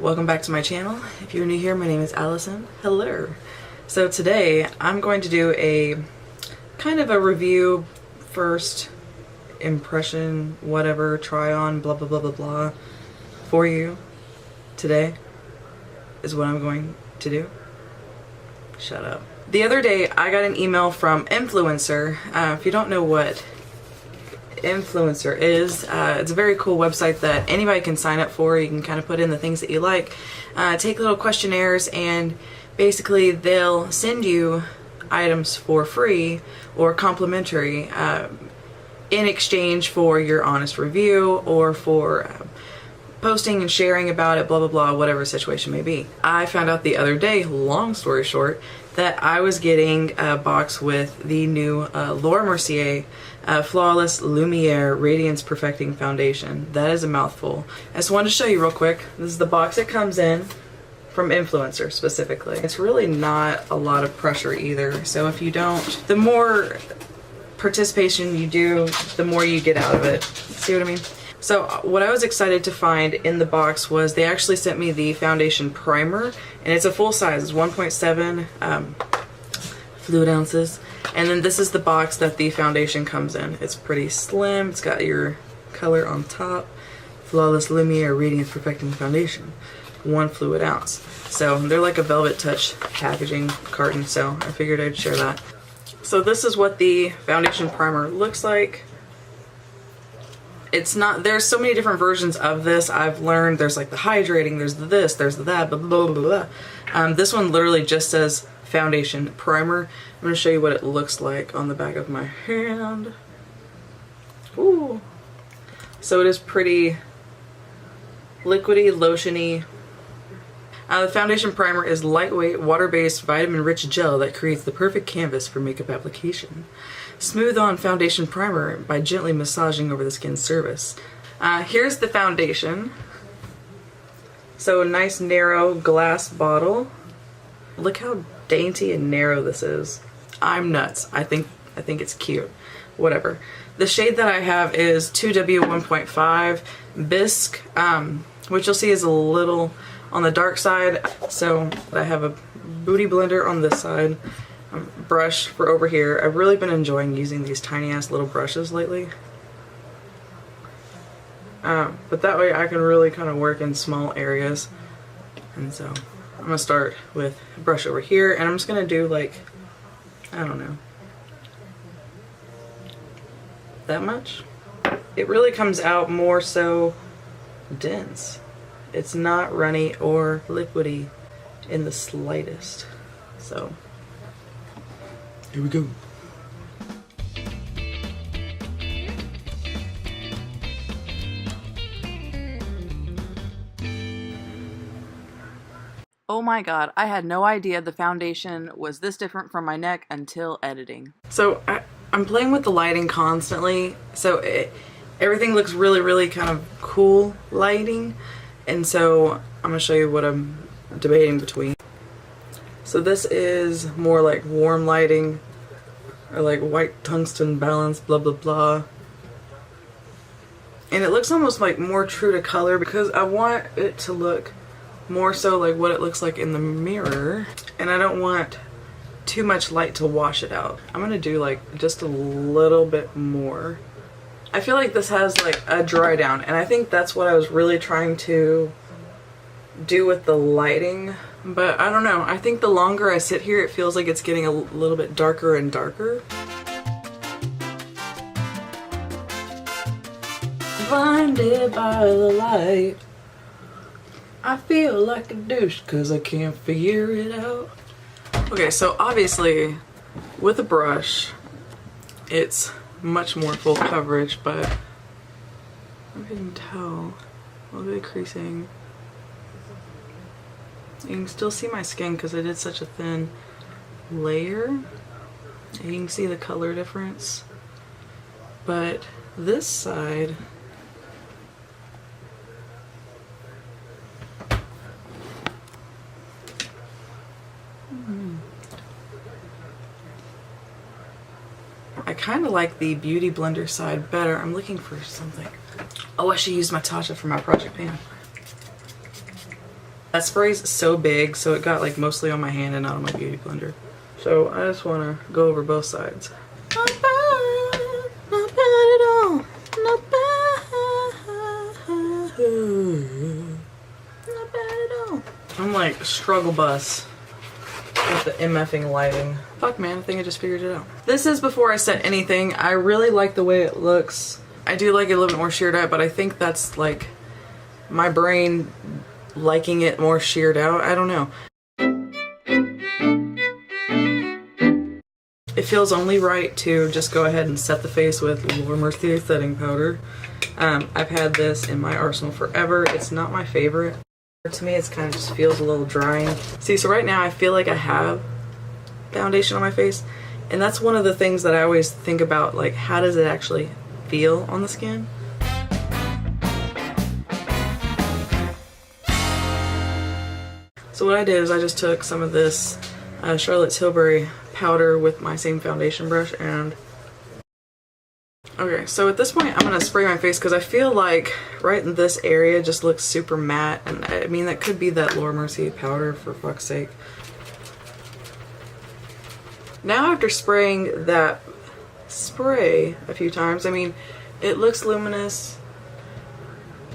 Welcome back to my channel. If you're new here, my name is Allison. Hello. So today I'm going to do a kind of a review, first impression, whatever, try on, blah blah blah blah blah for you. Today is what I'm going to do. Shut up. The other day I got an email from Influencer. If you don't know what Influencer is, it's a very cool website that anybody can sign up for. You can kind of put in the things that you like, take little questionnaires, and basically they'll send you items for free or complimentary in exchange for your honest review or for posting and sharing about it, blah blah blah, whatever the situation may be. I found out the other day, long story short, that I was getting a box with the new Mercier Flawless Lumiere Radiance-Perfecting Foundation. That is a mouthful. I just wanted to show you real quick. This is the box it comes in from Influencer specifically. It's really not a lot of pressure either, so if you don't, the more participation you do, the more you get out of it. See what I mean? So what I was excited to find in the box was they actually sent me the foundation primer, and it's a full size. It's 1.7 fluid ounces. And then this is the box that the foundation comes in. It's pretty slim. It's got your color on top. Flawless Lumiere Radiance-Perfecting Foundation. 1 fluid ounce. So they're like a velvet touch packaging carton, so I figured I'd share that. So this is what the foundation primer looks like. It's not, there's so many different versions of this. I've learned there's like the hydrating, there's the this, there's the that, blah blah blah blah. This one literally just says foundation primer. I'm going to show you what it looks like on the back of my hand. Ooh. So it is pretty liquidy, lotiony. The foundation primer is lightweight, water-based, vitamin-rich gel that creates the perfect canvas for makeup application. Smooth on foundation primer by gently massaging over the skin's surface. Here's the foundation. So a nice narrow glass bottle. Look how dainty and narrow this is. I'm nuts. I think it's cute. Whatever. The shade that I have is 2W1.5 Bisque, which you'll see is a little on the dark side. So I have a booty blender on this side, brush for over here. I've really been enjoying using these tiny ass little brushes lately. But that way I can really kind of work in small areas. And so I'm gonna start with a brush over here, and I'm just gonna do like, I don't know, that much. It really comes out more so dense. It's not runny or liquidy in the slightest. So here we go. Oh my god, I had no idea the foundation was this different from my neck until editing. So I'm playing with the lighting constantly, so everything looks really kind of cool lighting, and so I'm gonna show you what I'm debating between. So this is more like warm lighting, or like white tungsten balance, blah blah blah. And it looks almost like more true to color because I want it to look more so like what it looks like in the mirror, and I don't want too much light to wash it out. I'm gonna do like just a little bit more. I feel like this has like a dry down, and I think that's what I was really trying to do with the lighting, but I don't know. I think the longer I sit here, it feels like it's getting a little bit darker and darker. Blinded by the light, I feel like a douche cause I can't figure it out. Okay, so obviously with a brush it's much more full coverage, but I can tell a little bit of creasing. You can still see my skin because I did such a thin layer. You can see the color difference, but this side, I kind of like the Beauty Blender side better. I'm looking for something. Oh, I should use my Tasha for my project pan. That spray's so big, so it got like mostly on my hand and not on my beauty blender. So I just want to go over both sides. Not bad, not bad at all, not bad, not bad at all. I'm like struggle bus with the MFing lighting. Fuck man, I think I just figured it out. This is before I set anything. I really like the way it looks. I do like it a little bit more sheared out, but I think that's like my brain liking it more sheared out. I don't know. It feels only right to just go ahead and set the face with Mercier setting powder. I've had this in my arsenal forever. It's not my favorite. To me, it kind of just feels a little drying. See, so right now I feel like I have foundation on my face, and that's one of the things that I always think about, like how does it actually feel on the skin? So what I did is I just took some of this Charlotte's Tilbury powder with my same foundation brush, and okay, so at this point I'm gonna spray my face because I feel like right in this area just looks super matte, and I mean that could be that Laura Mercier powder, for fuck's sake. Now after spraying that spray a few times, I mean it looks luminous.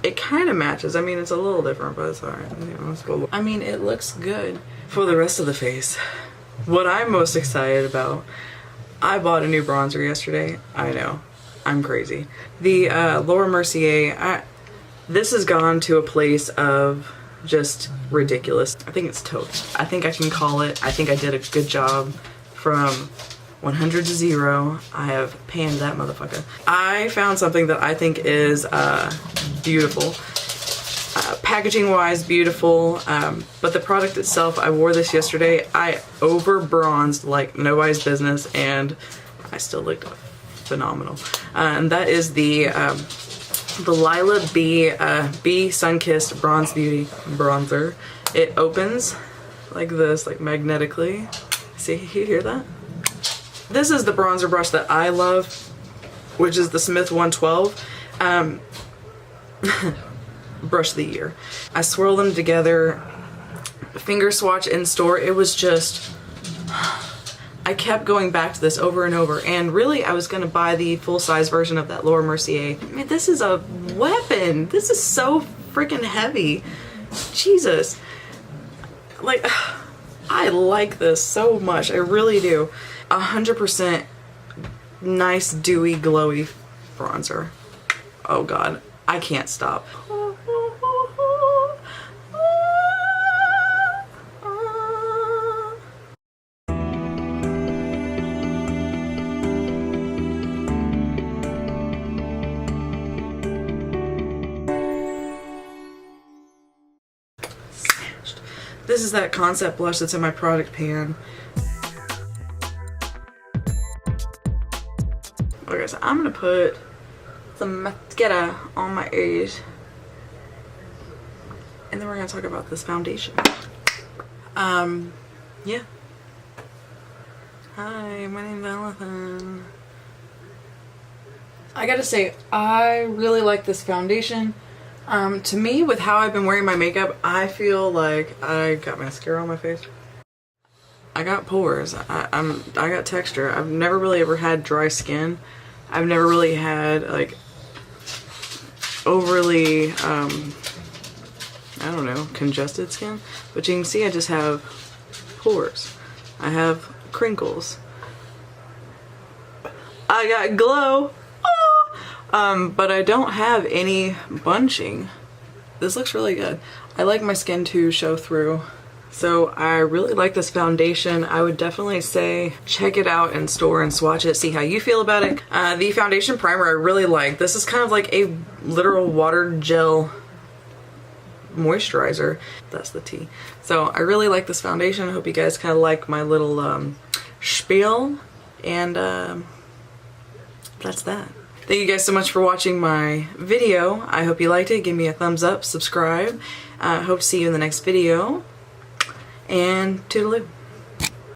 It kind of matches. I mean it's a little different, but it's alright. You know, let's go. I mean it looks good. For the rest of the face, what I'm most excited about, I bought a new bronzer yesterday. I know. I'm crazy. The Laura Mercier, this has gone to a place of just ridiculous. I think it's totes. I think I can call it. I think I did a good job. From 100 to 0, I have panned that motherfucker. I found something that I think is beautiful. Packaging wise, beautiful, but the product itself, I wore this yesterday. I over bronzed like nobody's business, and I still looked phenomenal. And that is the Lila B Sun-Kissed Bronze Beauty Bronzer. It opens like this, like magnetically. See, you hear that? This is the bronzer brush that I love, which is the Smith 112. Brush of the year. I swirl them together, finger swatch in store. It was just, I kept going back to this over and over, and really I was gonna buy the full-size version of that Laura Mercier. I mean, this is a weapon. This is so freaking heavy. Jesus. Like, I like this so much. I really do. 100% nice, dewy, glowy bronzer. Oh God, I can't stop. This is that concept blush that's in my product pan. Okay, so I'm gonna put some mascara on my eyes, and then we're gonna talk about this foundation. Yeah. Hi, my name's Allison. I gotta say, I really like this foundation. To me, with how I've been wearing my makeup, I feel like I got mascara on my face. I got pores. I got texture. I've never really ever had dry skin. I've never really had like overly, I don't know, congested skin. But you can see I just have pores. I have crinkles. I got glow. But I don't have any bunching. This looks really good. I like my skin to show through. So I really like this foundation. I would definitely say check it out in store and swatch it, see how you feel about it. The foundation primer I really like. This is kind of like a literal water gel moisturizer. That's the T. So I really like this foundation. I hope you guys kind of like my little spiel. And that's that. Thank you guys so much for watching my video. I hope you liked it. Give me a thumbs up, subscribe. Hope to see you in the next video. And toodaloo.